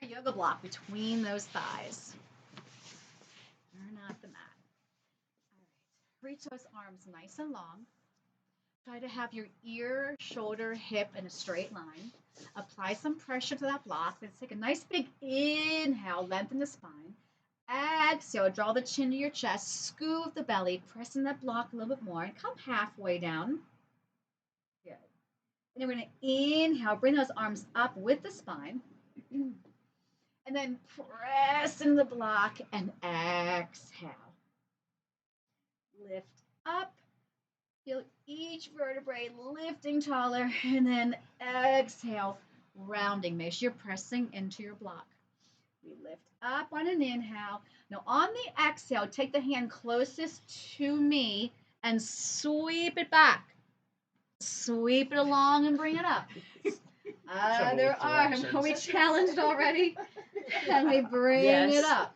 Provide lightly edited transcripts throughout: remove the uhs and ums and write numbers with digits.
Our yoga block between those thighs. Turn out the mat. All right. Reach those arms nice and long. Try to have your ear, shoulder, hip in a straight line. Apply some pressure to that block. Let's take a nice big inhale, lengthen the spine. Exhale, draw the chin to your chest, scoop the belly, press in that block a little bit more, and come halfway down. Good. And then we're going to inhale, bring those arms up with the spine. And then press in the block and exhale. Lift up. Feel each vertebrae lifting taller, and then exhale, rounding. Make sure you're pressing into your block. We lift up on an inhale. Now on the exhale, take the hand closest to me and sweep it back. Sweep it along and bring it up. Other arm. Are we challenged already? And we bring it up.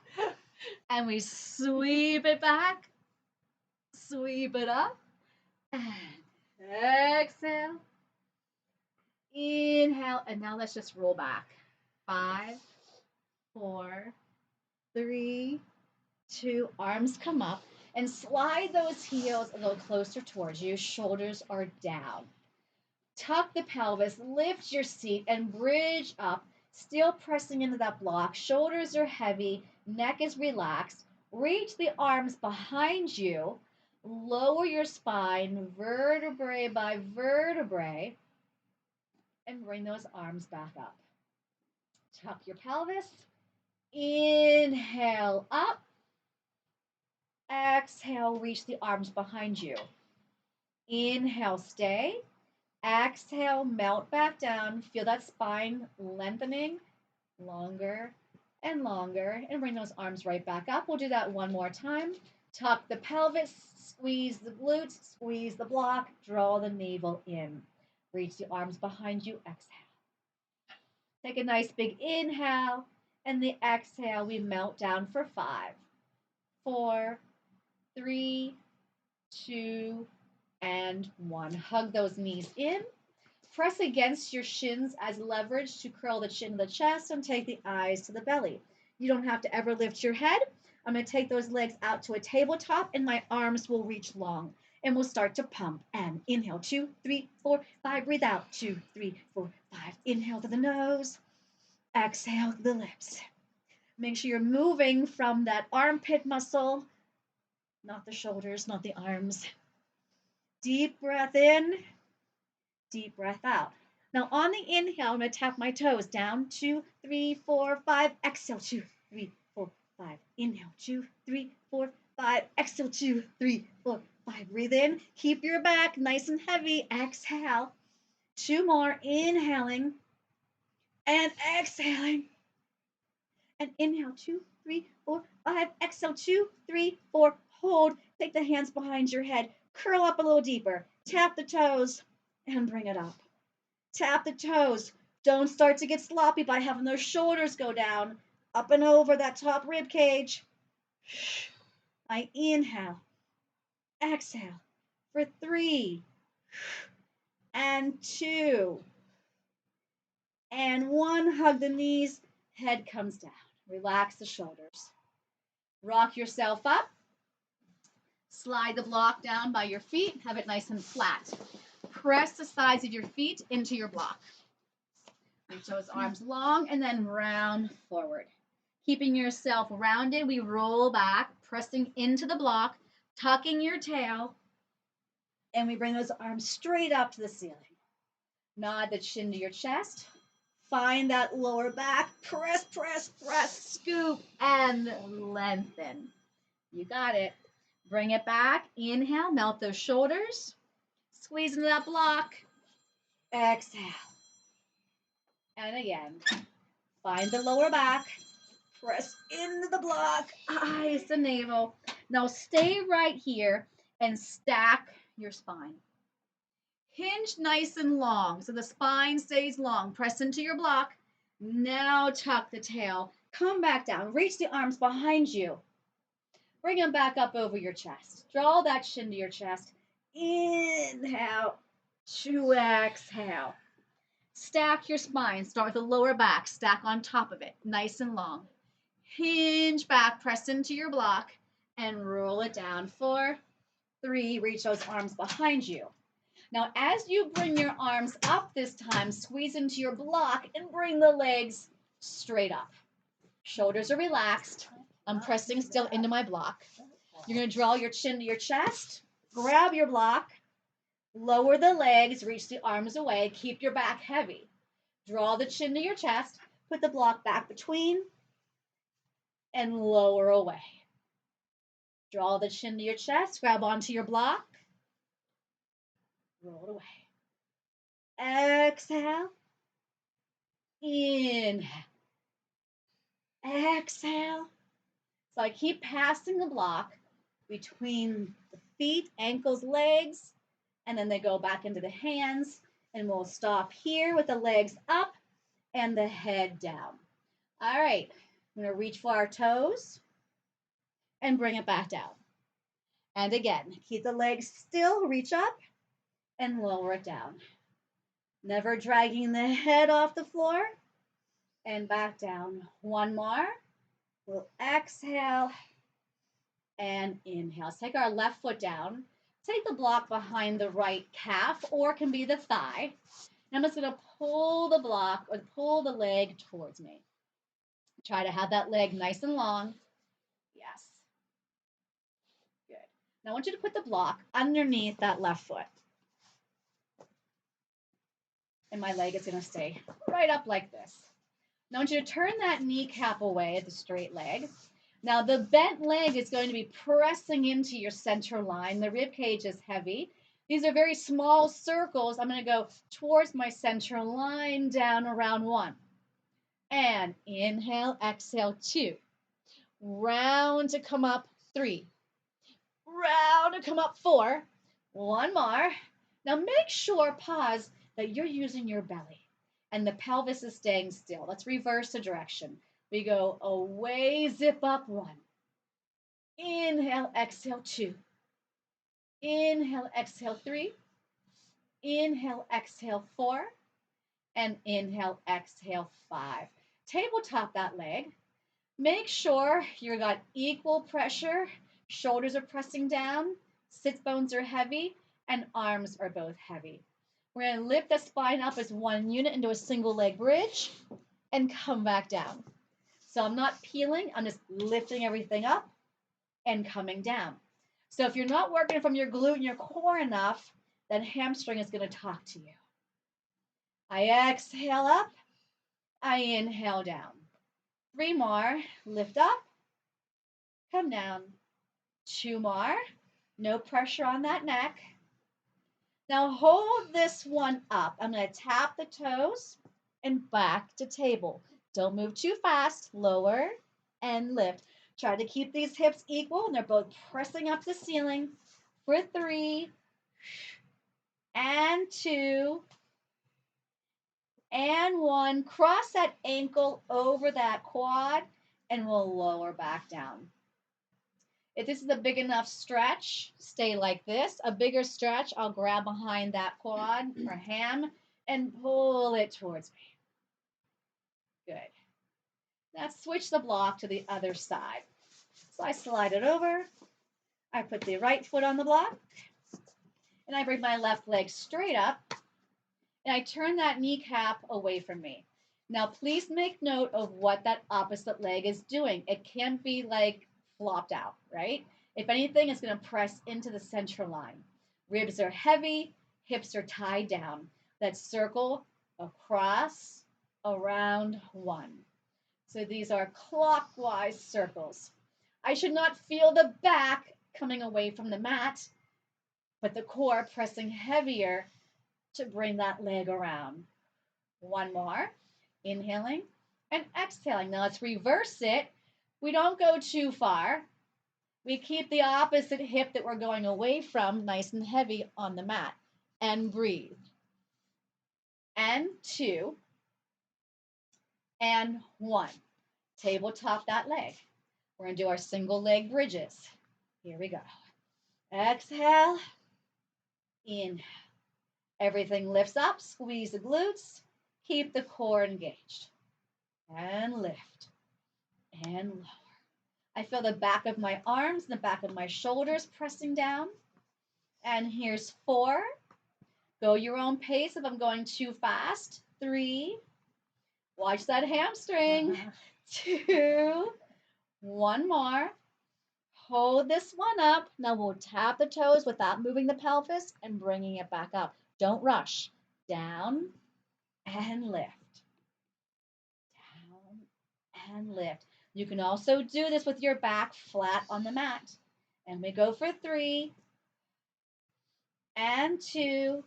And we sweep it back. Sweep it up. And exhale. Inhale. And now let's just roll back. 5, 4, 3, 2. Arms come up. And slide those heels a little closer towards you. Shoulders are down. Tuck the pelvis. Lift your seat and bridge up. Still pressing into that block. Shoulders are heavy. Neck is relaxed. Reach the arms behind you. Lower your spine, vertebrae by vertebrae, and bring those arms back up. Tuck your pelvis. Inhale up. Exhale, reach the arms behind you. Inhale, stay. Exhale, melt back down. Feel that spine lengthening longer and longer, and bring those arms right back up. We'll do that one more time. Tuck the pelvis, squeeze the glutes, squeeze the block, draw the navel in. Reach the arms behind you, exhale. Take a nice big inhale, and the exhale, we melt down for 5, 4, 3, 2, and 1. Hug those knees in. Press against your shins as leverage to curl the chin to the chest and take the eyes to the belly. You don't have to ever lift your head. I'm going to take those legs out to a tabletop, and my arms will reach long. And we'll start to pump. And inhale, 2, 3, 4, 5. Breathe out, 2, 3, 4, 5. Inhale to the nose. Exhale to the lips. Make sure you're moving from that armpit muscle, not the shoulders, not the arms. Deep breath in, deep breath out. Now on the inhale, I'm going to tap my toes down. 2, 3, 4, 5. Exhale, 2, 3, 4, 5. Inhale, 2, 3, 4, 5. Exhale, 2, 3, 4, 5. Breathe in. Keep your back nice and heavy. Exhale. 2 more. Inhaling and exhaling. And inhale, 2, 3, 4, 5. Exhale, 2, 3, 4. Hold. Take the hands behind your head. Curl up a little deeper. Tap the toes and bring it up. Tap the toes. Don't start to get sloppy by having those shoulders go down. Up and over that top rib cage. I inhale. Exhale for 3 and 2 and 1. Hug the knees. Head comes down. Relax the shoulders. Rock yourself up. Slide the block down by your feet. Have it nice and flat. Press the sides of your feet into your block. Reach those arms long and then round forward. Keeping yourself rounded, we roll back, pressing into the block, tucking your tail, and we bring those arms straight up to the ceiling. Nod the chin to your chest. Find that lower back. Press, press, press. Scoop and lengthen. You got it. Bring it back. Inhale. Melt those shoulders. Squeeze into that block. Exhale. And again. Find the lower back. Press into the block. Eyes to navel. Now stay right here and stack your spine. Hinge nice and long so the spine stays long. Press into your block. Now tuck the tail. Come back down. Reach the arms behind you. Bring them back up over your chest. Draw that chin to your chest. Inhale to exhale. Stack your spine. Start with the lower back. Stack on top of it. Nice and long. Hinge back. Press into your block and roll it down. 4, 3. Reach those arms behind you. Now, as you bring your arms up this time, squeeze into your block and bring the legs straight up. Shoulders are relaxed. I'm pressing still into my block. You're going to draw your chin to your chest. Grab your block. Lower the legs. Reach the arms away. Keep your back heavy. Draw the chin to your chest. Put the block back between and lower away. Draw the chin to your chest. Grab onto your block. Roll it away. Exhale. Inhale. Exhale. So I keep passing the block between the feet, ankles, legs, and then they go back into the hands. And we'll stop here with the legs up and the head down. All right. I'm going to reach for our toes and bring it back down. And again, keep the legs still, reach up and lower it down. Never dragging the head off the floor and back down. One more. We'll exhale and inhale. Let's take our left foot down. Take the block behind the right calf, or it can be the thigh. And I'm just going to pull the block or pull the leg towards me. Try to have that leg nice and long. Yes. Good. Now I want you to put the block underneath that left foot. And my leg is going to stay right up like this. Now I want you to turn that kneecap away at the straight leg. Now the bent leg is going to be pressing into your center line. The rib cage is heavy. These are very small circles. I'm going to go towards my center line, down around 1. And inhale, exhale, 2. Round to come up, 3. Round to come up, 4. One more. Now make sure, pause, that you're using your belly and the pelvis is staying still. Let's reverse the direction. We go away, zip up, 1. Inhale, exhale, 2. Inhale, exhale, 3. Inhale, exhale, 4. And inhale, exhale, 5. Tabletop that leg. Make sure you got equal pressure. Shoulders are pressing down. Sit bones are heavy. And arms are both heavy. We're going to lift the spine up as one unit into a single leg bridge and come back down. So I'm not peeling. I'm just lifting everything up and coming down. So if you're not working from your glute and your core enough, then hamstring is going to talk to you. I exhale up. I inhale down. 3 more. Lift up. Come down. 2 more. No pressure on that neck. Now hold this one up. I'm going to tap the toes and back to table. Don't move too fast. Lower and lift. Try to keep these hips equal, and they're both pressing up the ceiling for 3 and 2 and 1. Cross that ankle over that quad, and we'll lower back down. If this is a big enough stretch, stay like this. A bigger stretch, I'll grab behind that quad or ham and pull it towards me. Good. Now switch the block to the other side. So I slide it over. I put the right foot on the block. And I bring my left leg straight up. And I turn that kneecap away from me. Now please make note of what that opposite leg is doing. It can't be like flopped out, right? If anything, it's going to press into the center line. Ribs are heavy, hips are tied down. That circle across, around 1. So these are clockwise circles. I should not feel the back coming away from the mat, but the core pressing heavier to bring that leg around. 1 more. Inhaling and exhaling. Now let's reverse it. We don't go too far. We keep the opposite hip that we're going away from nice and heavy on the mat. And breathe. And 2. And 1. Tabletop that leg. We're going to do our single leg bridges. Here we go. Exhale. Inhale. Everything lifts up. Squeeze the glutes. Keep the core engaged. And lift. And lower. I feel the back of my arms and the back of my shoulders pressing down. And here's 4. Go your own pace if I'm going too fast. 3. Watch that hamstring. 2. 1 more. Hold this one up. Now we'll tap the toes without moving the pelvis and bringing it back up. Don't rush. Down and lift. Down and lift. You can also do this with your back flat on the mat. And we go for 3 and 2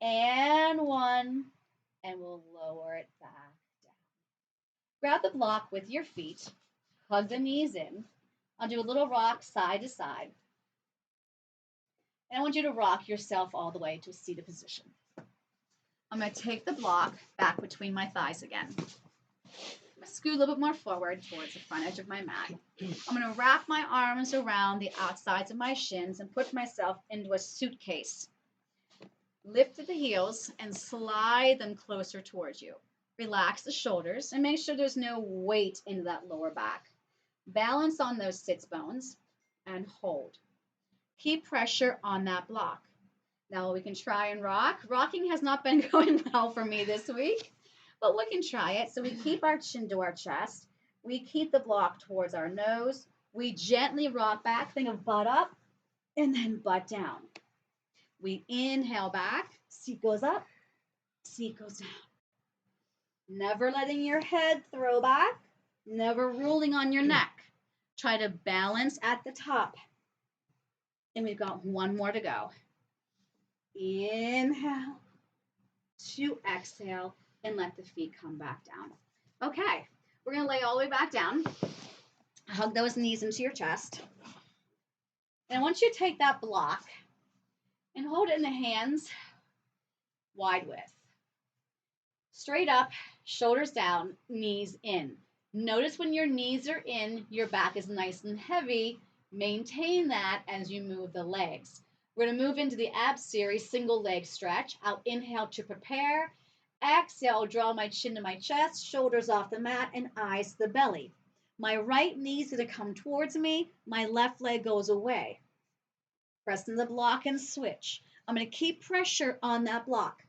and 1, and we'll lower it back down. Grab the block with your feet, hug the knees in. I'll do a little rock side to side. And I want you to rock yourself all the way to a seated position. I'm going to take the block back between my thighs again. I'm going to scoot a little bit more forward towards the front edge of my mat. I'm going to wrap my arms around the outsides of my shins and put myself into a suitcase. Lift the heels and slide them closer towards you. Relax the shoulders and make sure there's no weight into that lower back. Balance on those sits bones and hold. Keep pressure on that block. Now we can try and rock. Rocking has not been going well for me this week, but we can try it. So we keep our chin to our chest. We keep the block towards our nose. We gently rock back. Think of butt up and then butt down. We inhale back. Seat goes up. Seat goes down. Never letting your head throw back. Never ruling on your neck. Try to balance at the top. And we've got 1 more to go. Inhale to exhale and let the feet come back down. Okay, we're going to lay all the way back down. Hug those knees into your chest. And I want you to take that block and hold it in the hands wide width. Straight up, shoulders down, knees in. Notice when your knees are in, your back is nice and heavy. Maintain that as you move the legs. We're going to move into the ab series, single leg stretch. I'll inhale to prepare. Exhale, draw my chin to my chest, shoulders off the mat, and eyes to the belly. My right knee is going to come towards me. My left leg goes away. Press in the block and switch. I'm going to keep pressure on that block.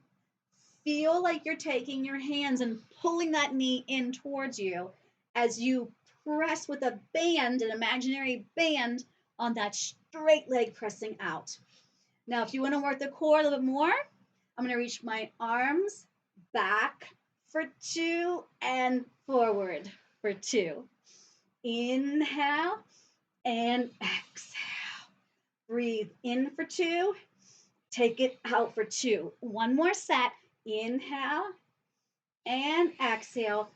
Feel like you're taking your hands and pulling that knee in towards you as you press with a band, an imaginary band, on that straight leg pressing out. Now, if you want to work the core a little bit more, I'm going to reach my arms back for 2 and forward for 2. Inhale and exhale. Breathe in for 2. Take it out for 2. 1 more set. Inhale and exhale.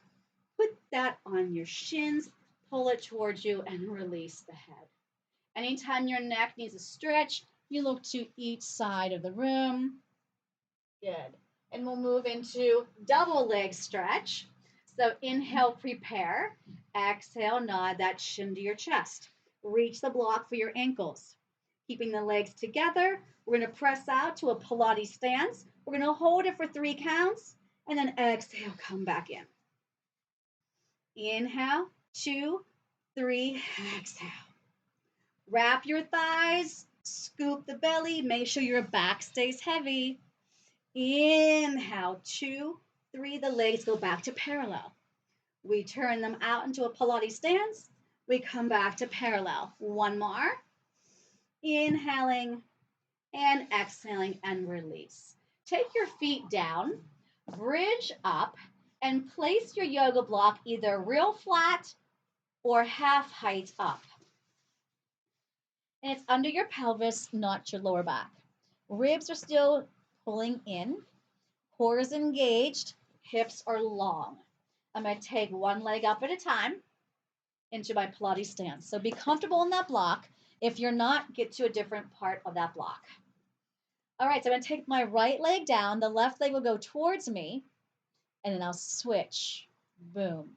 Put that on your shins. Pull it towards you and release the head. Anytime your neck needs a stretch, you look to each side of the room. Good. And we'll move into double leg stretch. So inhale, prepare. Exhale, nod that chin to your chest. Reach the block for your ankles. Keeping the legs together, we're going to press out to a Pilates stance. We're going to hold it for 3 counts, and then exhale, come back in. Inhale, 2, 3, exhale. Wrap your thighs, scoop the belly, make sure your back stays heavy. Inhale, 2, 3, the legs go back to parallel. We turn them out into a Pilates stance. We come back to parallel. 1 more. Inhaling and exhaling and release. Take your feet down, bridge up, and place your yoga block either real flat or half height up. And it's under your pelvis, not your lower back. Ribs are still pulling in. Core is engaged. Hips are long. I'm going to take 1 leg up at a time into my Pilates stance. So be comfortable in that block. If you're not, get to a different part of that block. All right, so I'm going to take my right leg down. The left leg will go towards me. And then I'll switch. Boom.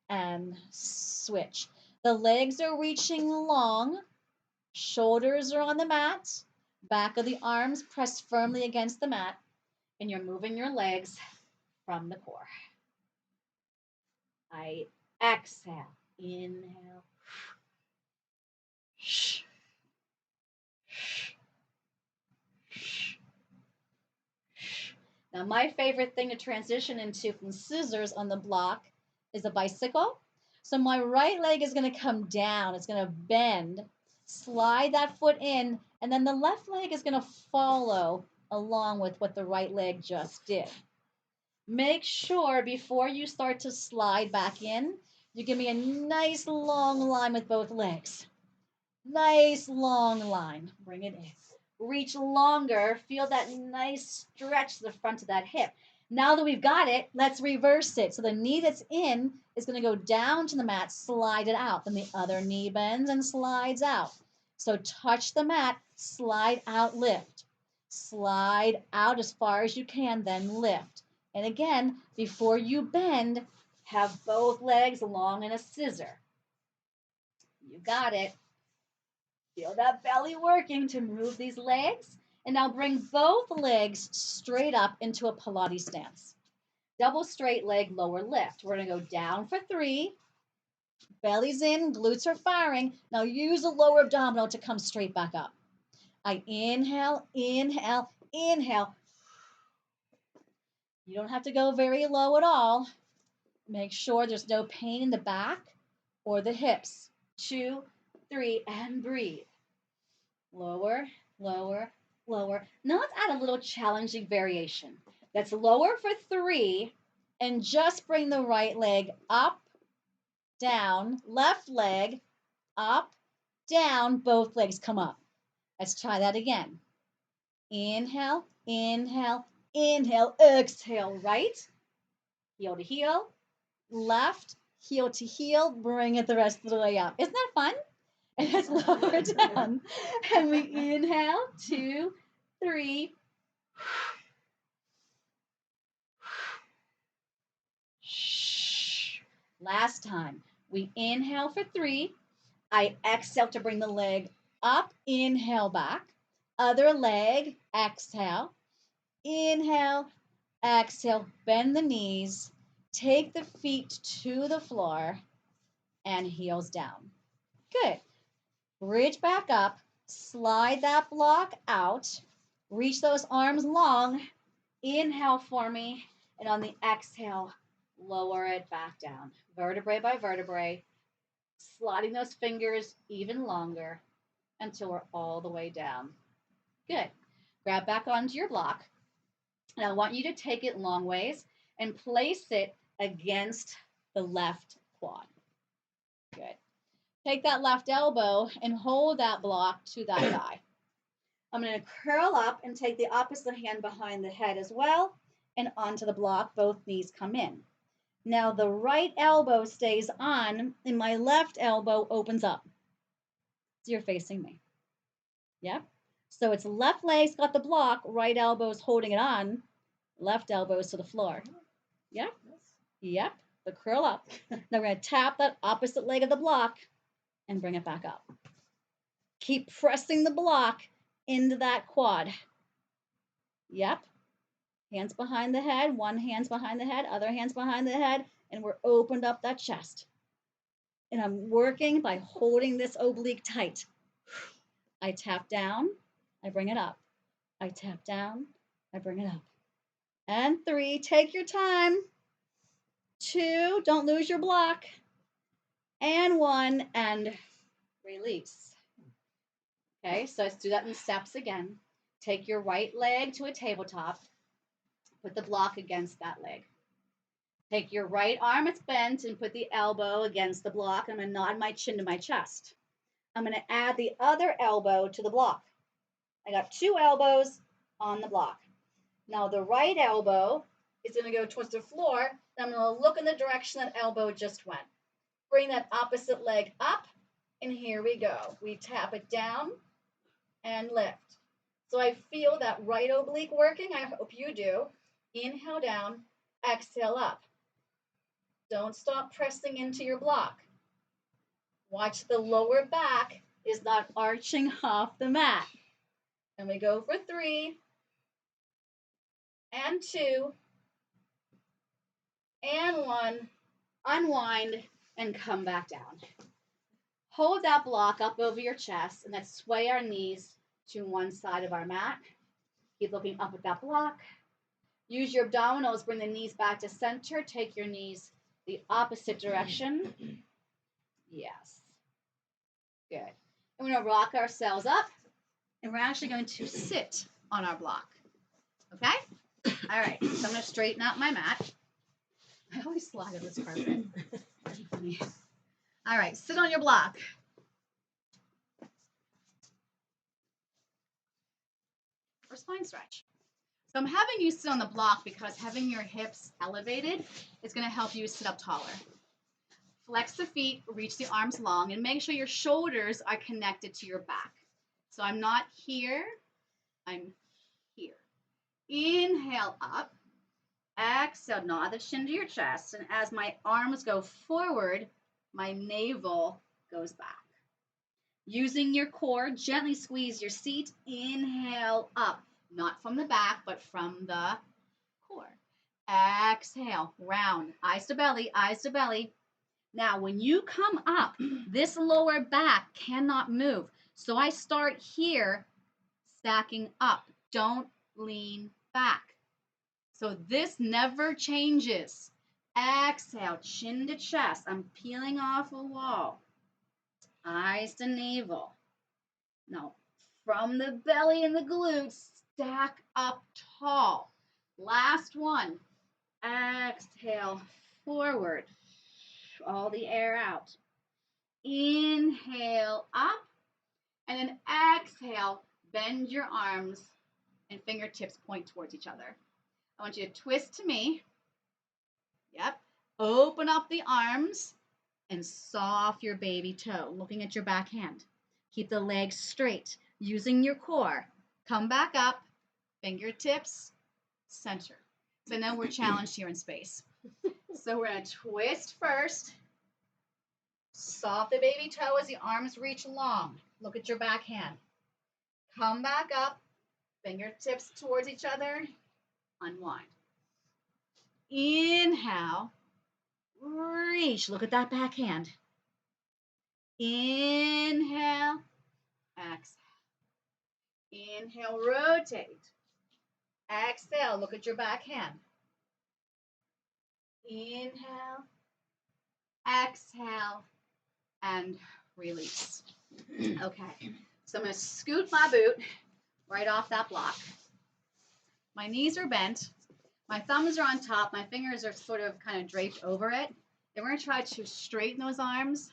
And switch. The legs are reaching long. Shoulders are on the mat. Back of the arms pressed firmly against the mat. And you're moving your legs from the core. I exhale, inhale. Now, my favorite thing to transition into from scissors on the block is a bicycle. So my right leg is going to come down. It's going to bend, slide that foot in, and then the left leg is going to follow along with what the right leg just did. Make sure before you start to slide back in, you give me a nice long line with both legs. Nice long line. Bring it in. Reach longer. Feel that nice stretch to the front of that hip. Now that we've got it, let's reverse it. So the knee that's in is going to go down to the mat, slide it out. Then the other knee bends and slides out. So touch the mat, slide out, lift. Slide out as far as you can, then lift. And again, before you bend, have both legs long in a scissor. You got it. Feel that belly working to move these legs. And now bring both legs straight up into a Pilates stance. Double straight leg, lower lift. We're going to go down for 3. Belly's in, glutes are firing. Now use the lower abdominal to come straight back up. I inhale, inhale, inhale. You don't have to go very low at all. Make sure there's no pain in the back or the hips. 2, 3, and breathe. Lower, lower, lower. Now let's add a little challenging variation. Let's lower for 3 and just bring the right leg up, down, left leg up, down, both legs come up. Let's try that again. Inhale, inhale, inhale, exhale, right, heel to heel, left, heel to heel, bring it the rest of the way up. Isn't that fun? And let's lower down. And we inhale, 2, 3. Last time. We inhale for 3. I exhale to bring the leg up. Inhale back. Other leg. Exhale. Inhale. Exhale. Bend the knees. Take the feet to the floor. And heels down. Good. Bridge back up. Slide that block out. Reach those arms long. Inhale for me. And on the exhale, lower it back down. Vertebrae by vertebrae. Sliding those fingers even longer until we're all the way down. Good. Grab back onto your block. And I want you to take it long ways and place it against the left quad. Good. Take that left elbow and hold that block to that thigh. I'm going to curl up and take the opposite hand behind the head as well and onto the block. Both knees come in. Now the right elbow stays on and my left elbow opens up. So you're facing me. Yep. So it's left leg's got the block, right elbow's holding it on, left elbow's to the floor. Yep. Yep. But curl up. Now we're going to tap that opposite leg of the block and bring it back up. Keep pressing the block into that quad. Yep. Hands behind the head, one hand's behind the head, other hand's behind the head, and we're opened up that chest. And I'm working by holding this oblique tight. I tap down, I bring it up. I tap down, I bring it up. And 3, take your time. 2, don't lose your block. And 1, and release. Okay, so let's do that in steps again. Take your right leg to a tabletop. Put the block against that leg. Take your right arm, it's bent, and put the elbow against the block. I'm going to nod my chin to my chest. I'm going to add the other elbow to the block. I got 2 elbows on the block. Now the right elbow is going to go towards the floor. And I'm going to look in the direction that elbow just went. Bring that opposite leg up, and here we go. We tap it down and lift. So I feel that right oblique working. I hope you do. Inhale down, exhale up. Don't stop pressing into your block. Watch the lower back is not arching off the mat. And we go for 3, and 2, and 1. Unwind and come back down. Hold that block up over your chest and let's sway our knees to one side of our mat. Keep looking up at that block. Use your abdominals, bring the knees back to center. Take your knees the opposite direction. Yes. Good. And we're going to rock ourselves up and we're actually going to sit on our block. Okay? All right. So I'm going to straighten out my mat. I always slide on this carpet. That's funny. All right. Sit on your block. For spine stretch. So I'm having you sit on the block because having your hips elevated is going to help you sit up taller. Flex the feet, reach the arms long, and make sure your shoulders are connected to your back. So I'm not here, I'm here. Inhale up, exhale, nod the chin to your chest, and as my arms go forward, my navel goes back. Using your core, gently squeeze your seat, inhale up, not from the back, but from the core. Exhale, round, eyes to belly, eyes to belly. Now, when you come up, this lower back cannot move. So I start here, stacking up. Don't lean back. So this never changes. Exhale, chin to chest. I'm peeling off a wall. Eyes to navel. Now, from the belly and the glutes, stack up tall. Last one. Exhale, forward. All the air out. Inhale up, and then exhale, bend your arms and fingertips point towards each other. I want you to twist to me. Yep. Open up the arms and saw off your baby toe, looking at your back hand. Keep the legs straight, using your core. Come back up, fingertips, center. So I know we're challenged here in space. So we're going to twist first. Soft the baby toe as the arms reach long. Look at your back hand. Come back up, fingertips towards each other, unwind. Inhale, reach. Look at that back hand. Inhale, exhale. Inhale, rotate. Exhale, look at your back hand. Inhale, exhale, and release. Okay, so I'm going to scoot my boot right off that block. My knees are bent. My thumbs are on top. My fingers are sort of kind of draped over it. And we're going to try to straighten those arms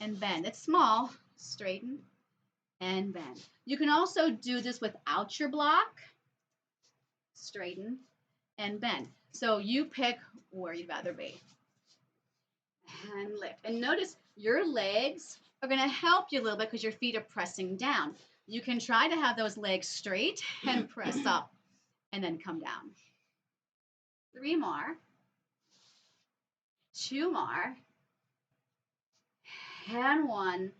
and bend. It's small. Straighten and bend. You can also do this without your block. Straighten and bend. So you pick where you'd rather be. And lift. And notice your legs are going to help you a little bit because your feet are pressing down. You can try to have those legs straight and press up and then come down. 3 more. 2 more. And 1.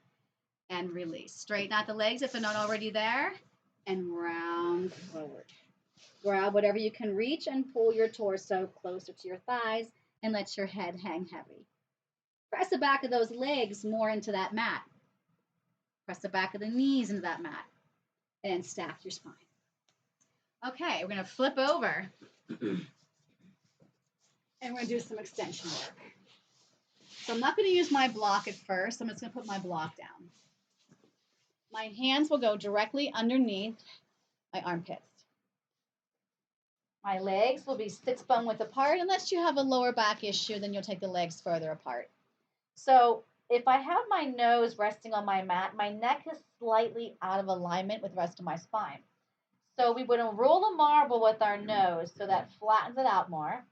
And release. Straighten out the legs if they're not already there. And round forward. Grab whatever you can reach and pull your torso closer to your thighs and let your head hang heavy. Press the back of those legs more into that mat. Press the back of the knees into that mat. And stack your spine. Okay, we're going to flip over. And we're going to do some extension work. So I'm not going to use my block at first. I'm just going to put my block down. My hands will go directly underneath my armpits. My legs will be sits bone width apart. Unless you have a lower back issue, then you'll take the legs further apart. So if I have my nose resting on my mat, my neck is slightly out of alignment with the rest of my spine. So we would roll a marble with our nose so that flattens it out more.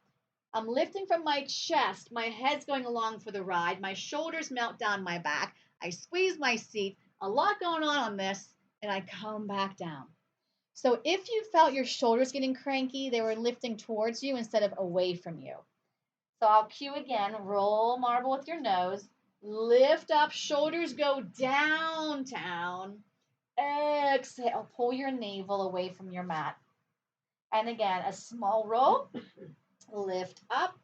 I'm lifting from my chest. My head's going along for the ride. My shoulders melt down my back. I squeeze my seat. A lot going on this, and I come back down. So if you felt your shoulders getting cranky, they were lifting towards you instead of away from you. So I'll cue again. Roll marble with your nose. Lift up. Shoulders go downtown. Exhale. Pull your navel away from your mat. And again, a small roll. Lift up.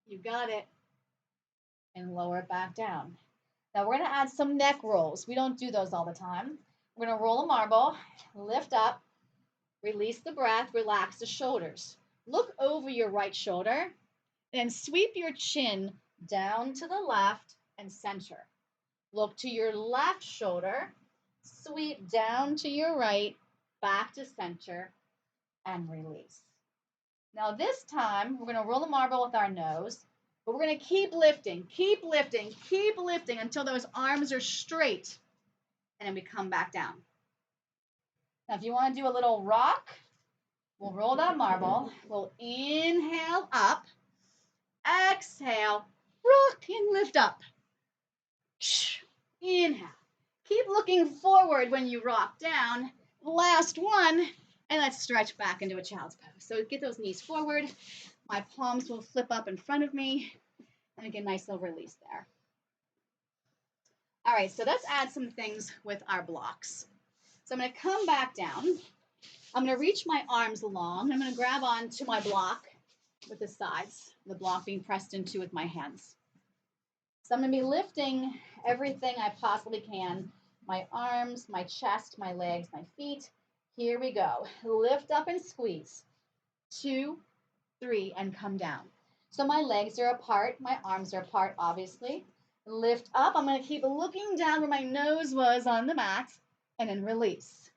You got it. And lower it back down. Now we're going to add some neck rolls. We don't do those all the time. We're going to roll a marble, lift up, release the breath, relax the shoulders. Look over your right shoulder, and sweep your chin down to the left and center. Look to your left shoulder, sweep down to your right, back to center, and release. Now this time, we're going to roll the marble with our nose, but we're going to keep lifting until those arms are straight, and then we come back down. Now if you want to do a little rock, we'll roll that marble, we'll inhale up, exhale, rock and lift up. Inhale. Keep looking forward when you rock down. Last one, and let's stretch back into a child's pose. So get those knees forward. My palms will flip up in front of me, and get a nice little release there. All right, so let's add some things with our blocks. So I'm going to come back down. I'm going to reach my arms long. I'm going to grab onto my block with the sides, the block being pressed into with my hands. So I'm going to be lifting everything I possibly can, my arms, my chest, my legs, my feet. Here we go. Lift up and squeeze. 2, 3, and come down. So my legs are apart, my arms are apart, obviously. Lift up. I'm going to keep looking down where my nose was on the mat, and then release.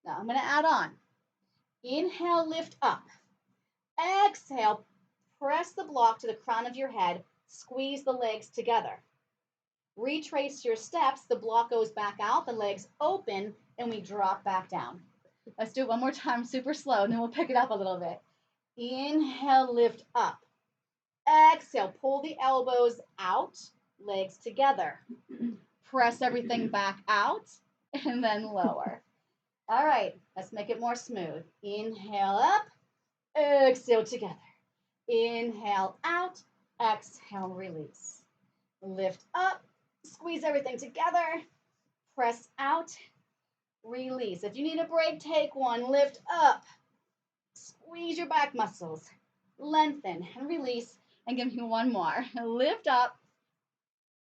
Now I'm going to add on. Inhale, lift up. Exhale, press the block to the crown of your head. Squeeze the legs together. Retrace your steps. The block goes back out, the legs open, and we drop back down. Let's do it one more time, super slow, and then we'll pick it up a little bit. Inhale, lift up. Exhale, pull the elbows out, legs together. Press everything back out, and then lower. All right, let's make it more smooth. Inhale up, exhale together. Inhale out, exhale, release. Lift up, squeeze everything together, press out, release. If you need a break, take one. Lift up, squeeze your back muscles, lengthen, and release. And give me one more. Lift up,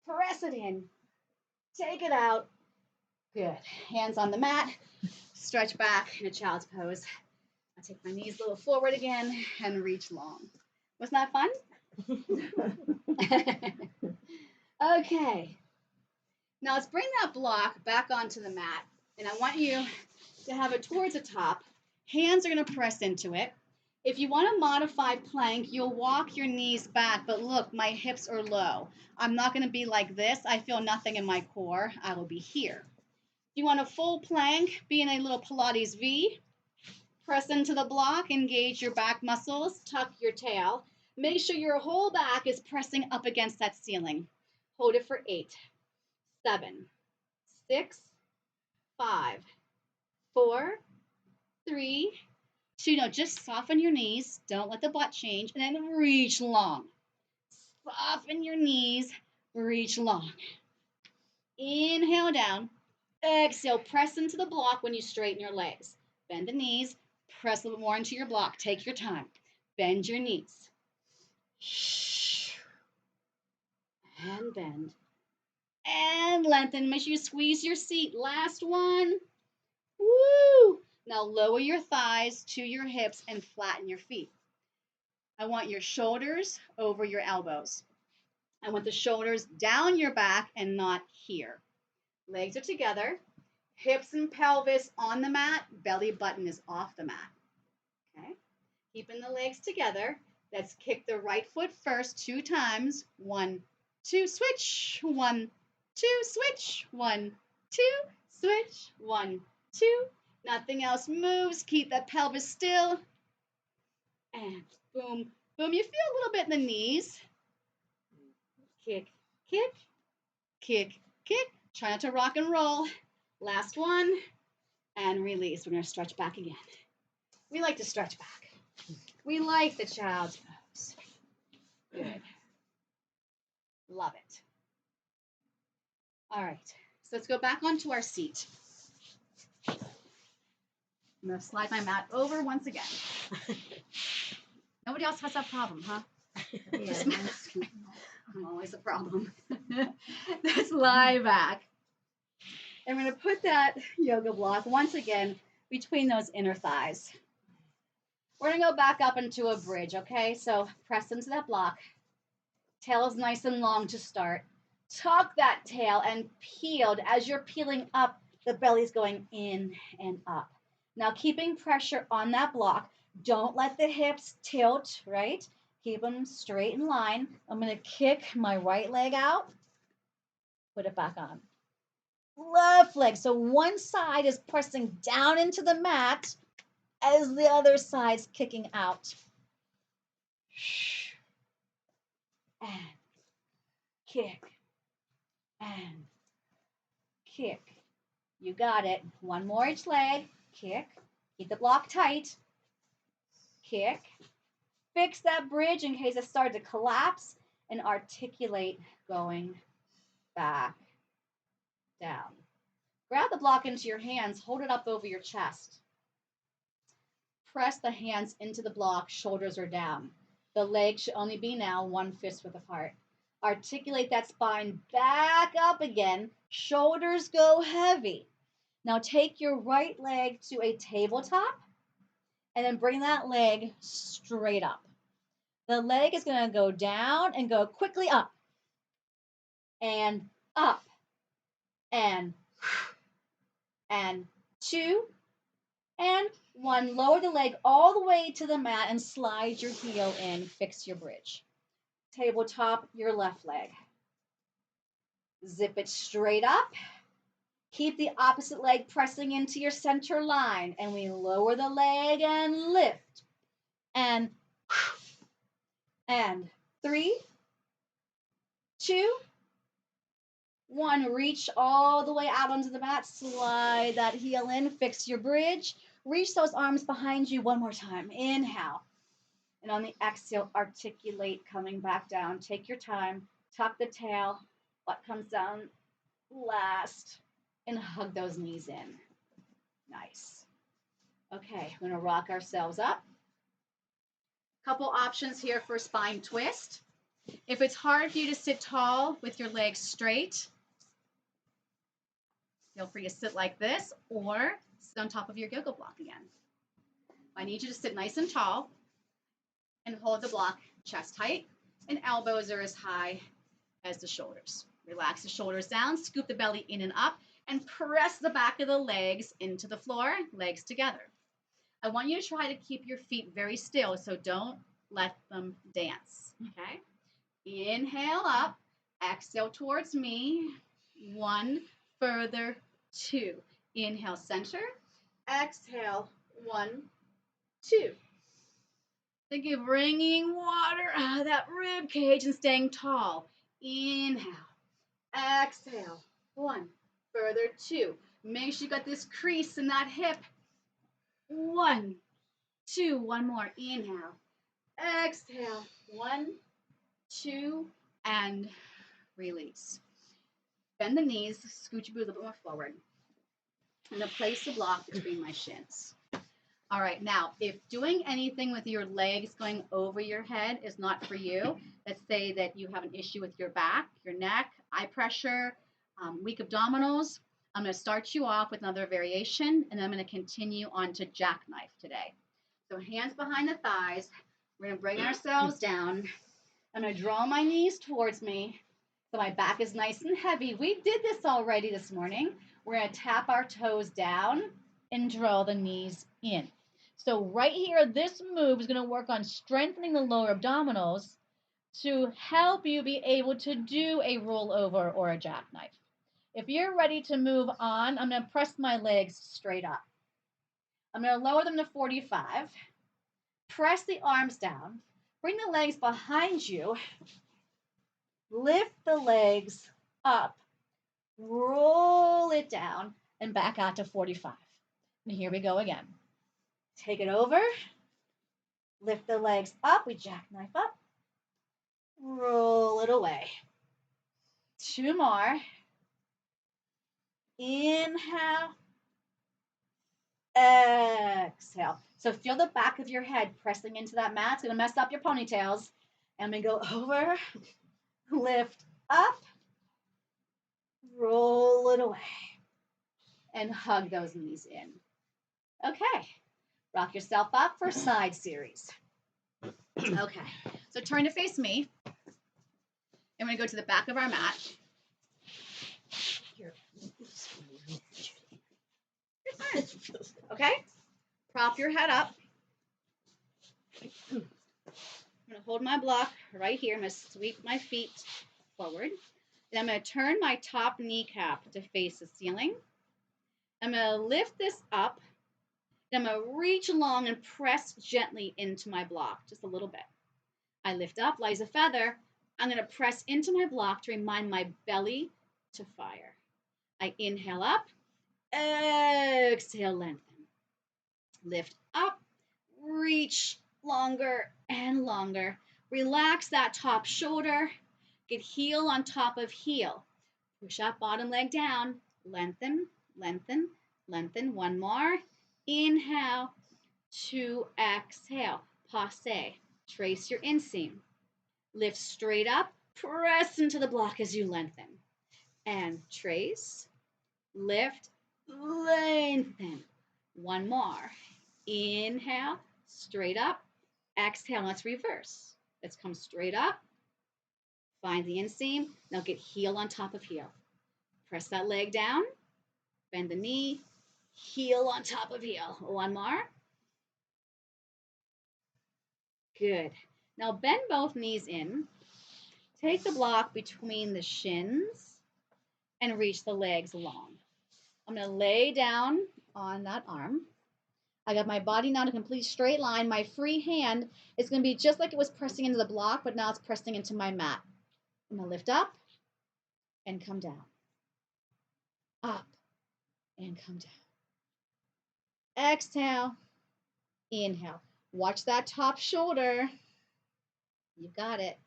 press it in, take it out. Good. Hands on the mat, stretch back in a child's pose. I'll take my knees a little forward again and reach long. Wasn't that fun? Okay. Now let's bring that block back onto the mat, and I want you to have it towards the top. Hands are going to press into it. If you want to modify plank, you'll walk your knees back, but look, my hips are low. I'm not going to be like this. I feel nothing in my core. I will be here. If you want a full plank, be in a little Pilates V. Press into the block, engage your back muscles, tuck your tail. Make sure your whole back is pressing up against that ceiling. Hold it for 8, 7, 6, 5, 4, 3, 2. No, just soften your knees. Don't let the butt change. And then reach long. Soften your knees. Reach long. Inhale down. Exhale. Press into the block when you straighten your legs. Bend the knees. Press a little bit more into your block. Take your time. Bend your knees. And bend. And lengthen. Make sure you squeeze your seat. Last one. Woo! Now lower your thighs to your hips and flatten your feet. I want your shoulders over your elbows. I want the shoulders down your back and not here. Legs are together. Hips and pelvis on the mat. Belly button is off the mat. Okay? Keeping the legs together. Let's kick the right foot first 2 times. 1, 2, switch. 1, 2, switch. 1, 2, switch. 1, 2. Nothing else moves. Keep that pelvis still. And boom, boom. You feel a little bit in the knees. Kick, kick, kick, kick. Try not to rock and roll. Last one. And release. We're going to stretch back again. We like to stretch back. We like the child's pose. Good. Love it. All right. So let's go back onto our seat. I'm going to slide my mat over once again. Nobody else has that problem, huh? Yeah, I'm always a problem. Let's lie back. I'm going to put that yoga block once again between those inner thighs. We're going to go back up into a bridge, okay? So press into that block. Tail is nice and long to start. Tuck that tail and peeled. As you're peeling up, the belly's going in and up. Now keeping pressure on that block. Don't let the hips tilt, right? Keep them straight in line. I'm going to kick my right leg out. Put it back on. Left leg. So one side is pressing down into the mat as the other side's kicking out. And kick. And kick. You got it. One more each leg. Kick. Keep the block tight. Kick. Fix that bridge in case it started to collapse and articulate going back down. Grab the block into your hands. Hold it up over your chest. Press the hands into the block. Shoulders are down. The legs should only be now 1 fist width apart. Articulate that spine back up again. Shoulders go heavy. Now take your right leg to a tabletop and then bring that leg straight up. The leg is going to go down and go quickly up and up and 2 and 1. Lower the leg all the way to the mat and slide your heel in. Fix your bridge. Tabletop your left leg. Zip it straight up. Keep the opposite leg pressing into your center line. And we lower the leg and lift. And 3, 2, 1. Reach all the way out onto the mat. Slide that heel in. Fix your bridge. Reach those arms behind you one more time. Inhale. And on the exhale, articulate coming back down. Take your time. Tuck the tail. Butt comes down last. And hug those knees in. Nice. Okay, we're going to rock ourselves up. Couple options here for spine twist. If it's hard for you to sit tall with your legs straight, feel free to sit like this or sit on top of your yoga block again. I need you to sit nice and tall and hold the block chest height and elbows are as high as the shoulders. Relax the shoulders down, scoop the belly in and up, and press the back of the legs into the floor, legs together. I want you to try to keep your feet very still, so don't let them dance, okay? Inhale up, exhale towards me. 1, further, 2. Inhale, center. Exhale, 1, 2. Think of bringing water out of that rib cage and staying tall. Inhale, exhale, 1, further, 2. Make sure you got this crease in that hip. 1, 2, 1 more. Inhale, exhale, 1, 2, and release. Bend the knees, scoot your boot a little bit more forward. I'm going to place the block between my shins. All right, now, if doing anything with your legs going over your head is not for you, let's say that you have an issue with your back, your neck, eye pressure, weak abdominals, I'm going to start you off with another variation, and then I'm going to continue on to jackknife today. So hands behind the thighs. We're going to bring ourselves down. I'm going to draw my knees towards me so my back is nice and heavy. We did this already this morning. We're going to tap our toes down and draw the knees in. So right here, this move is going to work on strengthening the lower abdominals to help you be able to do a rollover or a jackknife. If you're ready to move on, I'm going to press my legs straight up. I'm going to lower them to 45. Press the arms down. Bring the legs behind you. Lift the legs up. Roll it down and back out to 45. And here we go again. Take it over. Lift the legs up. We jackknife up. Roll it away. 2 more. Inhale. Exhale. So feel the back of your head pressing into that mat. It's going to mess up your ponytails. And we go over, lift up, roll it away, and hug those knees in. Okay. Rock yourself up for side series. Okay. So turn to face me. And we're going to go to the back of our mat. Okay? Prop your head up. I'm going to hold my block right here. I'm going to sweep my feet forward. Then I'm going to turn my top kneecap to face the ceiling. I'm going to lift this up. Then I'm going to reach along and press gently into my block, just a little bit. I lift up, light as a feather. I'm going to press into my block to remind my belly to fire. I inhale up, exhale, lengthen. Lift up, reach longer and longer. Relax that top shoulder. Get heel on top of heel. Push up, bottom leg down. Lengthen, lengthen, lengthen. One more. Inhale, 2, exhale. Passe. Trace your inseam. Lift straight up. Press into the block as you lengthen. And trace. Lift, lengthen. One more. Inhale, straight up. Exhale, let's reverse. Let's come straight up. Find the inseam. Now get heel on top of heel. Press that leg down. Bend the knee. Heel on top of heel. One more. Good. Now bend both knees in. Take the block between the shins and reach the legs long. I'm going to lay down on that arm. I got my body now in a complete straight line. My free hand is going to be just like it was pressing into the block, but now it's pressing into my mat. I'm going to lift up and come down. Up and come down. Exhale. Inhale. Watch that top shoulder. You got it.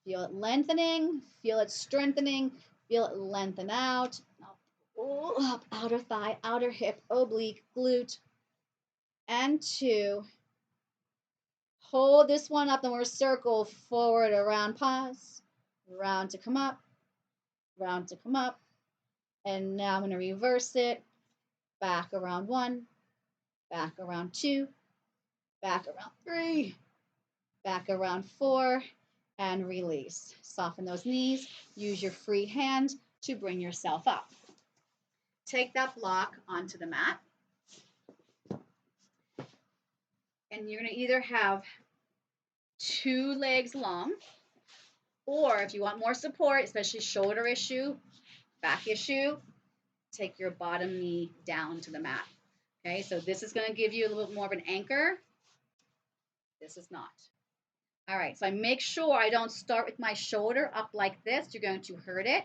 Feel it lengthening. Feel it strengthening. Feel it lengthen out. Up, outer thigh, outer hip, oblique, glute. And 2. Hold this one up, then we're circle forward, around, pause. Round to come up. Round to come up. And now I'm going to reverse it. Back around 1. Back around 2. Back around 3. Back around 4. And release. Soften those knees. Use your free hand to bring yourself up. Take that block onto the mat. And you're going to either have 2 legs long, or if you want more support, especially shoulder issue, back issue, take your bottom knee down to the mat. Okay, so this is going to give you a little bit more of an anchor. This is not. All right, so I make sure I don't start with my shoulder up like this. You're going to hurt it.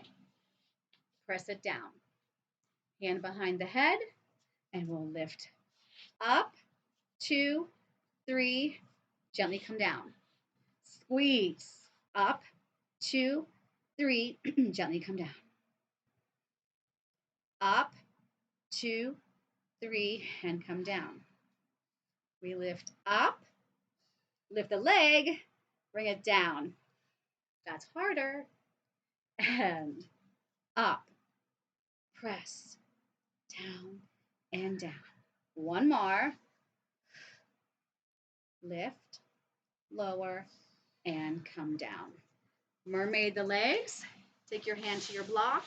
Press it down. Hand behind the head, and we'll lift up, 2, 3, gently come down. Squeeze, up, 2, 3, gently come down. Up, 2, 3, and come down. We lift up, lift the leg, bring it down. That's harder. And up, press, down, and down. One more. Lift, lower, and come down. Mermaid the legs. Take your hand to your block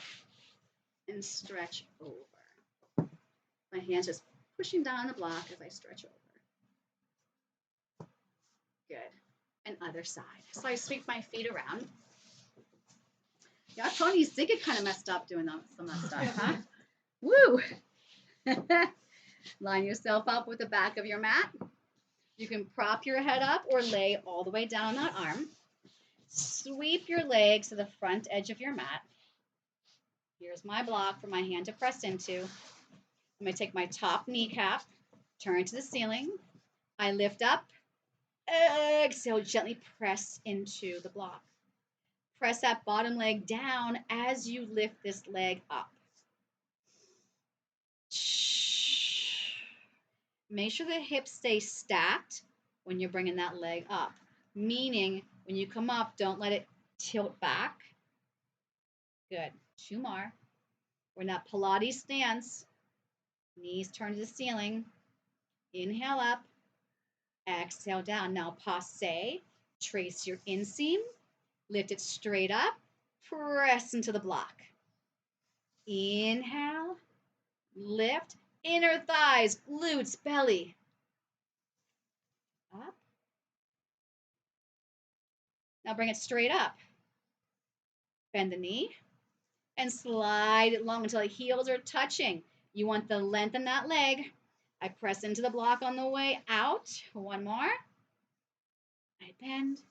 and stretch over. My hand's just pushing down the block as I stretch over. Good. And other side. So I sweep my feet around. Yeah, ponies did get kind of messed up doing some of that stuff, huh? Woo! Line yourself up with the back of your mat. You can prop your head up or lay all the way down on that arm. Sweep your legs to the front edge of your mat. Here's my block for my hand to press into. I'm going to take my top kneecap, turn to the ceiling. I lift up, exhale, gently press into the block. Press that bottom leg down as you lift this leg up. Make sure the hips stay stacked when you're bringing that leg up. Meaning, when you come up, don't let it tilt back. Good. 2 more. We're in that Pilates stance. Knees turn to the ceiling. Inhale up. Exhale down. Now passe. Trace your inseam. Lift it straight up. Press into the block. Inhale. Lift. Inner thighs, glutes, belly. Up. Now bring it straight up. Bend the knee and slide it long until the heels are touching. You want the length in that leg. I press into the block on the way out. 1 more. I bend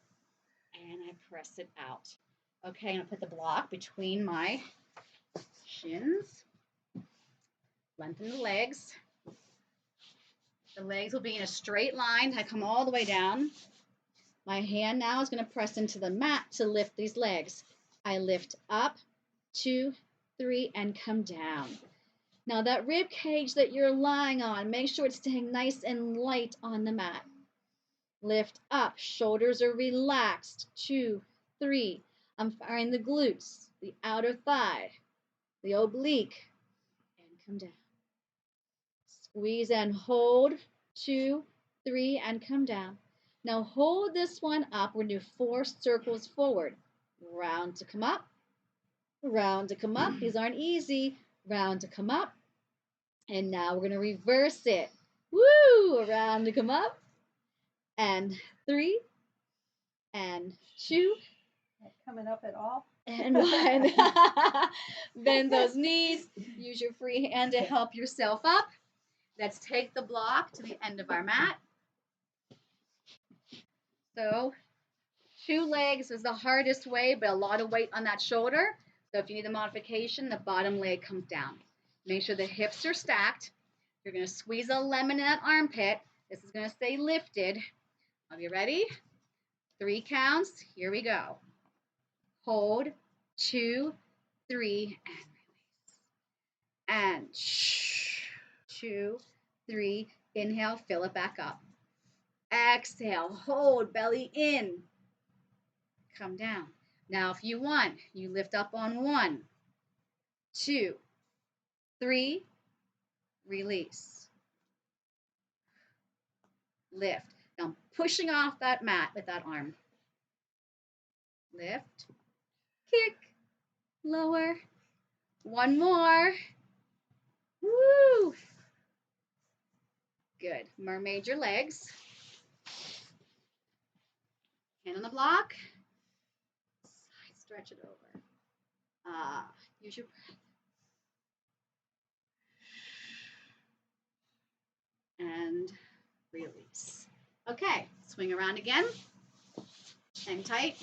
and I press it out. Okay, I'm gonna put the block between my shins. Lengthen the legs. The legs will be in a straight line. I come all the way down. My hand now is going to press into the mat to lift these legs. I lift up, 2, 3, and come down. Now that rib cage that you're lying on, make sure it's staying nice and light on the mat. Lift up, shoulders are relaxed, 2, 3. I'm firing the glutes, the outer thigh, the oblique, and come down. Squeeze and hold, 2, 3, and come down. Now hold this one up. We're going to do 4 circles forward. Round to come up, round to come up. These aren't easy. Round to come up. And now we're going to reverse it. Woo! Around to come up. And 3, and 2. Not coming up at all. And 1. Bend those knees. Use your free hand to help yourself up. Let's take the block to the end of our mat. So 2 legs is the hardest way, but a lot of weight on that shoulder. So if you need a modification, the bottom leg comes down. Make sure the hips are stacked. You're going to squeeze a lemon in that armpit. This is going to stay lifted. Are you ready? 3 counts. Here we go. Hold, 2, 3, and release. And 2, 3. Inhale, fill it back up. Exhale, hold, belly in. Come down. Now, if you want, you lift up on 1, 2, 3, release. Lift. Now, I'm pushing off that mat with that arm. Lift, kick, lower. 1 more. Woo! Good. Mermaid your legs. Hand on the block. Side stretch it over. Use your breath. And release. Okay, swing around again. Hang tight.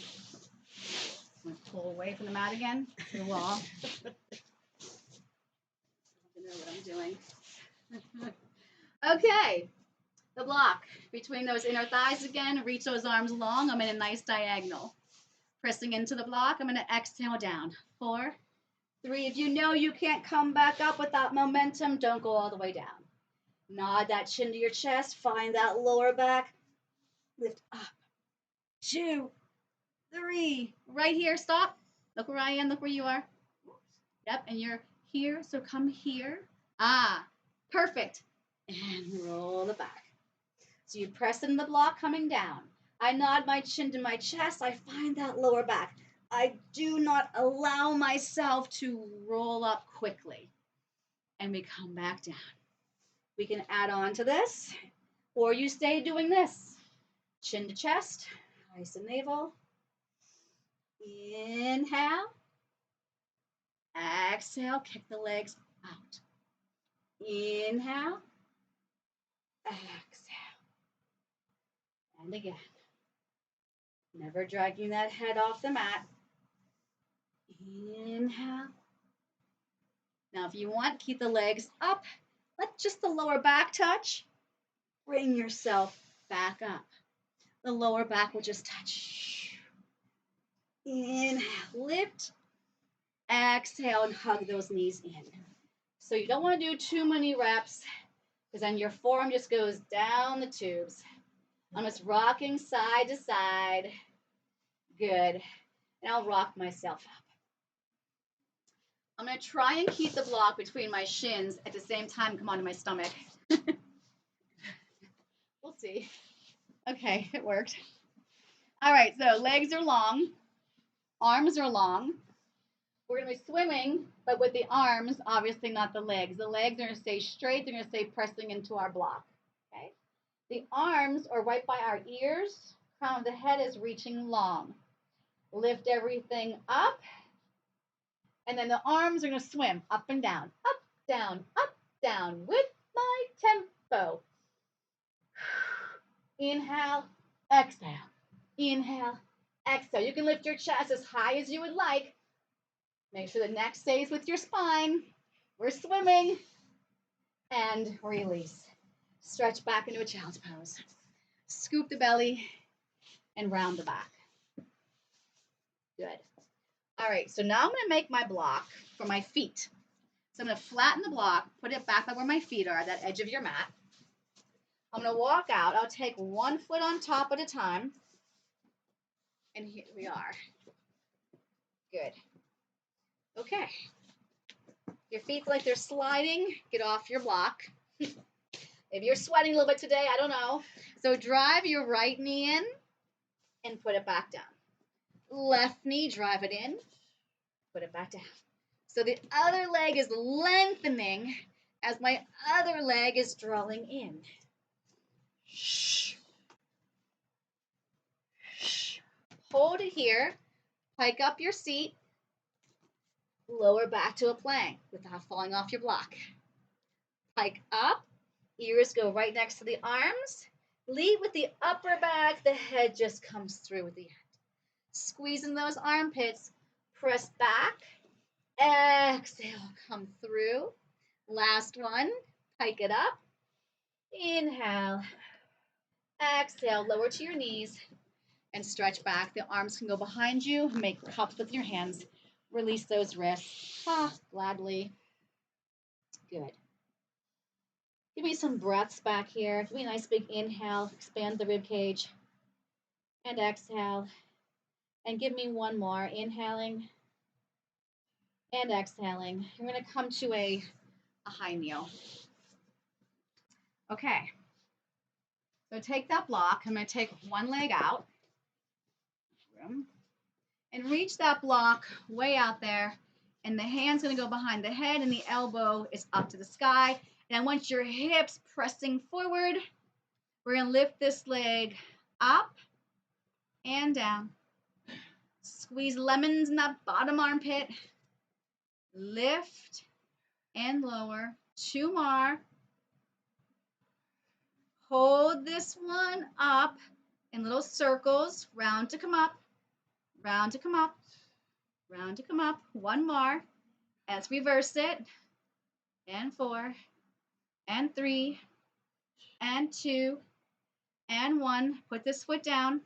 I'm going to pull away from the mat again to the wall. I know what I'm doing. Okay, the block between those inner thighs again. Reach those arms long. I'm in a nice diagonal. Pressing into the block. I'm going to exhale down. 4, 3. If you know you can't come back up with that momentum, don't go all the way down. Nod that chin to your chest. Find that lower back. Lift up. 2, 3. Right here. Stop. Look where I am. Look where you are. Yep. And you're here. So come here. Perfect. And roll it back. So you press in the block coming down. I nod my chin to my chest. I find that lower back. I do not allow myself to roll up quickly. And we come back down. We can add on to this, or you stay doing this. Chin to chest, eyes to navel. Inhale. Exhale, kick the legs out. Inhale. Exhale. And again. Never dragging that head off the mat. Inhale. Now, if you want, keep the legs up. Let just the lower back touch. Bring yourself back up. The lower back will just touch. Inhale, lift. Exhale and hug those knees in. So you don't want to do too many reps because then your forearm just goes down the tubes. I'm just rocking side to side. Good. And I'll rock myself up. I'm going to try and keep the block between my shins at the same time come onto my stomach. We'll see. Okay, it worked. All right, so legs are long, arms are long. We're going to be swimming, but with the arms, obviously not the legs. The legs are going to stay straight. They're going to stay pressing into our block. Okay. The arms are right by our ears. Crown of the head is reaching long. Lift everything up. And then the arms are going to swim up and down, up, down with my tempo. Inhale, exhale. Inhale, exhale. You can lift your chest as high as you would like. Make sure the neck stays with your spine. We're swimming. And release. Stretch back into a child's pose. Scoop the belly and round the back. Good. All right, so now I'm going to make my block for my feet. So I'm going to flatten the block, put it back by where my feet are, that edge of your mat. I'm going to walk out. I'll take one foot on top at a time. And here we are. Good. Okay. Your feet feel like they're sliding. Get off your block. Maybe you're sweating a little bit today. I don't know. So drive your right knee in and put it back down. Left knee, drive it in. Put it back down. So the other leg is lengthening as my other leg is drawing in. Hold it here. Hike up your seat. Lower back to a plank without falling off your block. Hike up. Ears go right next to the arms. Lead with the upper back. The head just comes through with the end. Squeeze in those armpits. Press back. Exhale. Come through. Last one. Hike it up. Inhale. Exhale. Lower to your knees. And stretch back. The arms can go behind you. Make cups with your hands. Release those wrists. Gladly. Good. Give me some breaths back here. Give me a nice big inhale. Expand the rib cage. And exhale. And give me one more. Inhaling. And exhaling. You're going to come to a high kneel. Okay. So take that block. I'm going to take one leg out. And reach that block way out there. And the hand's going to go behind the head and the elbow is up to the sky. And I want your hips pressing forward. We're going to lift this leg up and down. Squeeze lemons in that bottom armpit. Lift and lower. Two more. Hold this one up in little circles. Round to come up. Round to come up. Round to come up. One more. Let's reverse it. And 4. And 3. And 2. And 1. Put this foot down.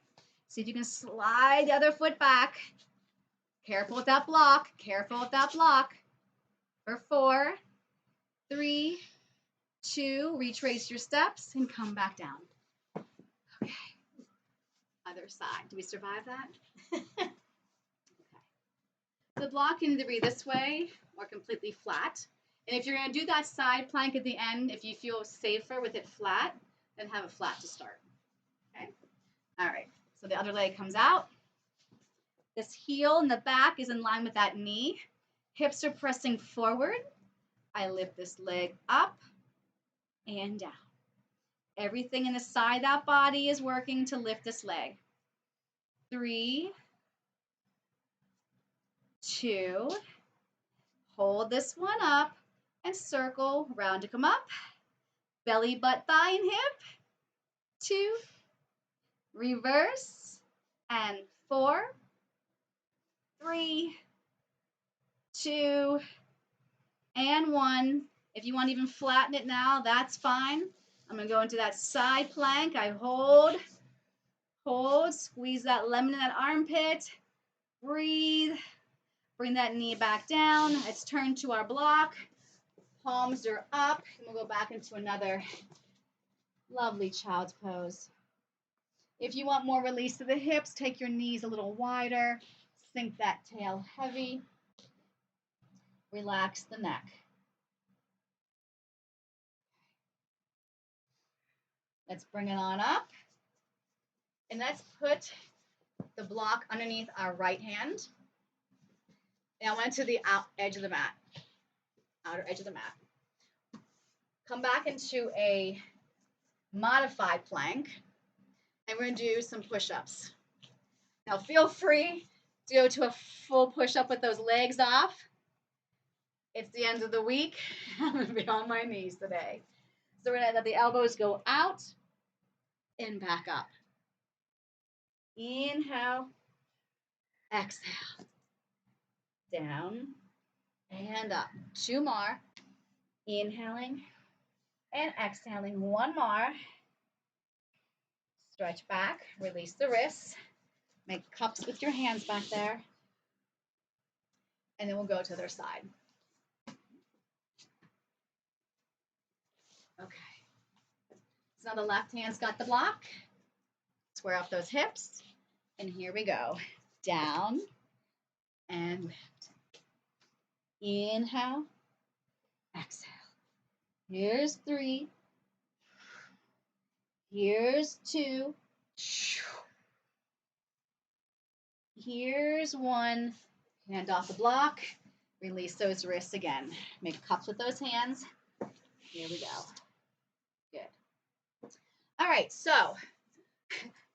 See if you can slide the other foot back. Careful with that block. Careful with that block. For 4, 3, 2. Retrace your steps and come back down. Okay. Other side. Did we survive that? Okay. The block can either be this way or completely flat. And if you're going to do that side plank at the end, if you feel safer with it flat, then have it flat to start. Okay. All right. So the other leg comes out. This heel in the back is in line with that knee. Hips are pressing forward. I lift this leg up and down. Everything in the side of that body is working to lift this leg. 3, 2, hold this one up and circle, round to come up. Belly, butt, thigh, and hip. 2, reverse, and 4, 3, 2, and 1. If you want to even flatten it now, that's fine. I'm going to go into that side plank. I hold, squeeze that lemon in that armpit. Breathe. Bring that knee back down. Let's turn to our block. Palms are up. And we'll go back into another lovely child's pose. If you want more release to the hips, take your knees a little wider. Sink that tail heavy. Relax the neck. Let's bring it on up. And let's put the block underneath our right hand. And I went to the edge of the mat. Outer edge of the mat. Come back into a modified plank. And we're going to do some push-ups. Now feel free to go to a full push-up with those legs off. It's the end of the week. I'm going to be on my knees today. So we're going to let the elbows go out and back up. Inhale, exhale, down and up. 2 more. Inhaling and exhaling. 1 more. Stretch back, release the wrists. Make cups with your hands back there. And then we'll go to the other side. Okay. So now the left hand's got the block. Square up those hips. And here we go. Down and lift. Inhale, exhale. Here's 3. Here's 2. Here's 1. Hand off the block. Release those wrists again. Make cups with those hands. Here we go. Good. All right, so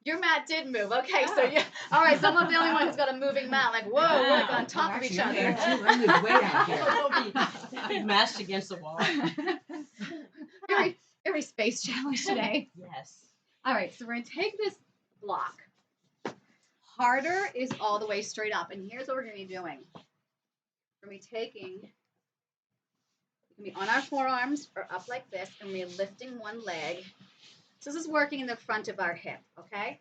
your mat did move. Okay, so yeah. All right, so I'm not the only one who's got a moving mat. Like, whoa, we're like on top of each other. I live way out here. Be mashed against the wall. Very space challenge today. Yes. All right, so we're going to take this block. Harder is all the way straight up. And here's what we're going to be doing. We're going to be taking, we're going to be on our forearms or up like this, and we're lifting one leg. So this is working in the front of our hip, okay?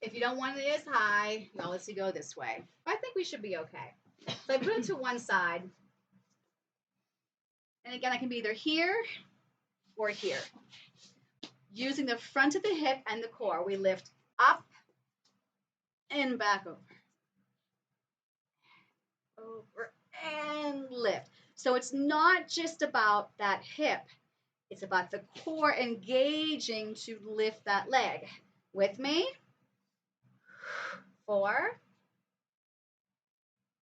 If you don't want it as high, you obviously go this way. But I think we should be okay. So I put it to one side. And again, I can be either here or here. Using the front of the hip and the core, we lift up and back over. Over and lift. So it's not just about that hip. It's about the core engaging to lift that leg. With me? 4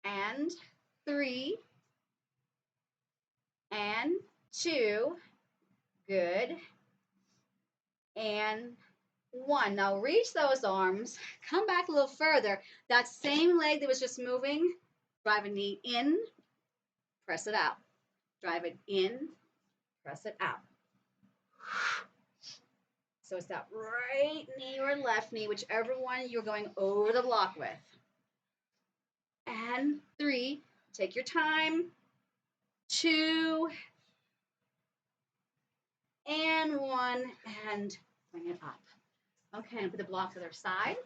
and 3 and 2. Good. And 1. Now reach those arms. Come back a little further. That same leg that was just moving, drive a knee in, press it out. Drive it in, press it out. So it's that right knee or left knee, whichever one you're going over the block with. And 3. Take your time. 2. And 1. And bring it up. Okay, and put the block to their side.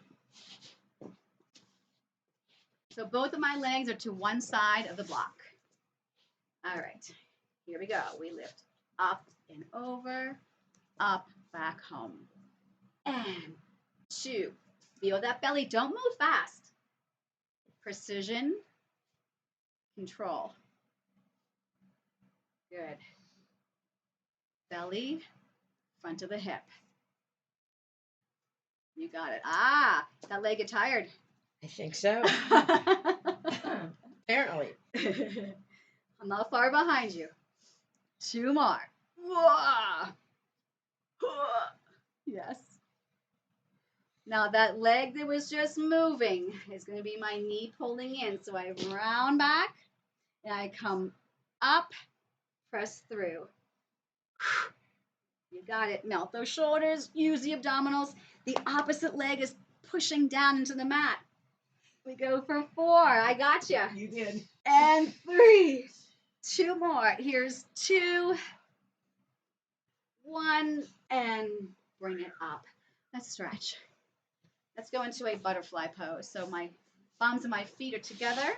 So both of my legs are to one side of the block. All right, here we go. We lift up and over, up, back home. And 2. Feel that belly. Don't move fast. Precision, control. Good. Belly, front of the hip. You got it. Ah, that leg get tired. I think so. Apparently. I'm not far behind you. 2 more. Whoa. Yes. Now that leg that was just moving is going to be my knee pulling in. So I round back and I come up, press through. You got it. Melt those shoulders. Use the abdominals. The opposite leg is pushing down into the mat. We go for 4. I got you. You did. And 3. 2 more. Here's 2. 1. And bring it up. Let's stretch. Let's go into a butterfly pose. So my palms and my feet are together.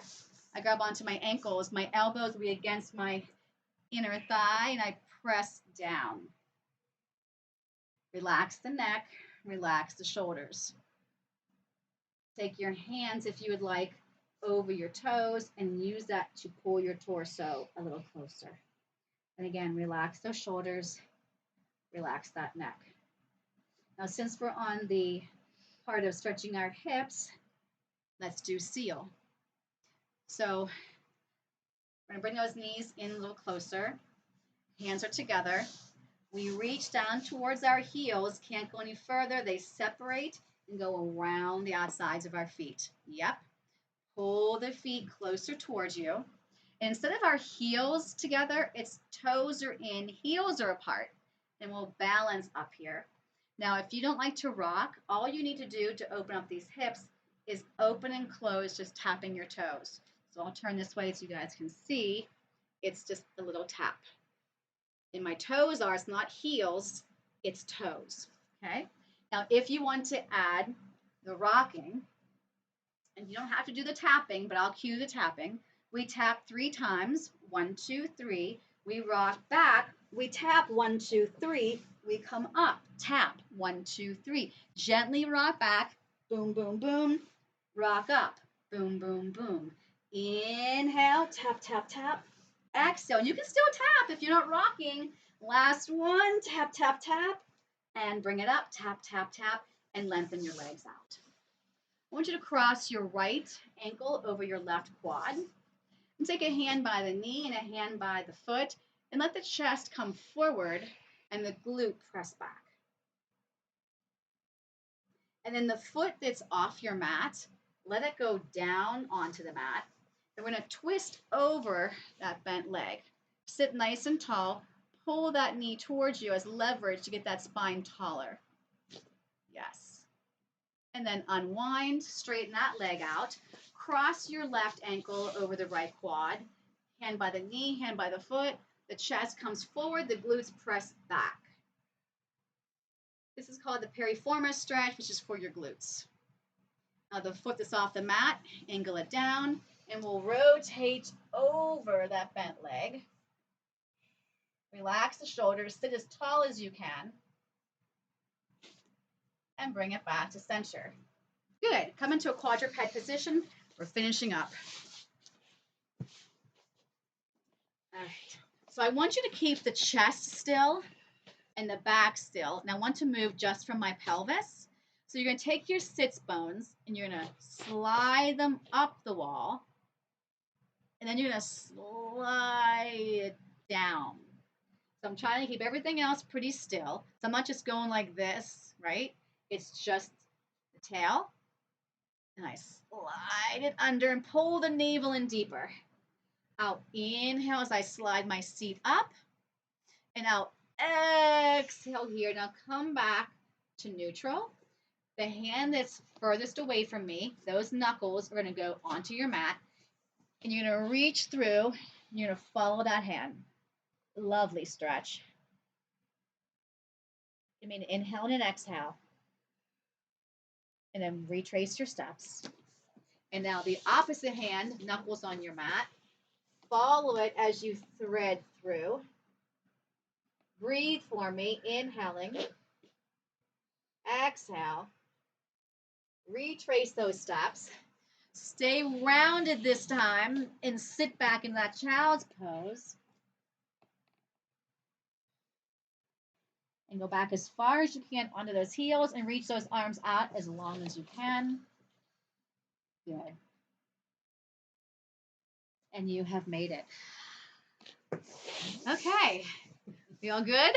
I grab onto my ankles. My elbows will be against my inner thigh, and I press down. Relax the neck, relax the shoulders. Take your hands, if you would like, over your toes and use that to pull your torso a little closer. And again, relax those shoulders, relax that neck. Now, since we're on the part of stretching our hips, let's do seal. So we're gonna bring those knees in a little closer. Hands are together. We reach down towards our heels, can't go any further. They separate and go around the outsides of our feet. Yep. Pull the feet closer towards you. And instead of our heels together, it's toes are in, heels are apart. And we'll balance up here. Now, if you don't like to rock, all you need to do to open up these hips is open and close, just tapping your toes. So I'll turn this way so you guys can see. It's just a little tap. And my toes are, it's not heels, it's toes. Okay? Now, if you want to add the rocking, and you don't have to do the tapping, but I'll cue the tapping. We tap 3 times, 1, 2, 3. We rock back, we tap 1, 2, 3. We come up, tap 1, 2, 3. Gently rock back, boom, boom, boom. Rock up, boom, boom, boom. Inhale, tap, tap, tap. Exhale, and you can still tap if you're not rocking. Last one, tap, tap, tap. And bring it up, tap, tap, tap, and lengthen your legs out. I want you to cross your right ankle over your left quad. And take a hand by the knee and a hand by the foot. And let the chest come forward and the glute press back. And then the foot that's off your mat, let it go down onto the mat. And we're going to twist over that bent leg. Sit nice and tall. Pull that knee towards you as leverage to get that spine taller. Yes. And then unwind, straighten that leg out. Cross your left ankle over the right quad. Hand by the knee, hand by the foot. The chest comes forward, the glutes press back. This is called the piriformis stretch, which is for your glutes. Now the foot that's off the mat, angle it down, and we'll rotate over that bent leg. Relax the shoulders, sit as tall as you can, and bring it back to center. Good. Come into a quadruped position. We're finishing up. All right. So I want you to keep the chest still and the back still. And I want to move just from my pelvis. So you're going to take your sits bones and you're going to slide them up the wall. And then you're going to slide it down. So I'm trying to keep everything else pretty still. So I'm not just going like this, right? It's just the tail. And I slide it under and pull the navel in deeper. Out, inhale as I slide my seat up. And out, exhale here. Now come back to neutral. The hand that's furthest away from me, those knuckles are going to go onto your mat. And you're going to reach through. You're going to follow that hand. Lovely stretch. You mean inhale and exhale. And then retrace your steps. And now the opposite hand, knuckles on your mat. Follow it as you thread through. Breathe for me, inhaling. Exhale. Retrace those steps. Stay rounded this time and sit back in that child's pose. And go back as far as you can onto those heels and reach those arms out as long as you can. Good. And you have made it. Okay. We all good?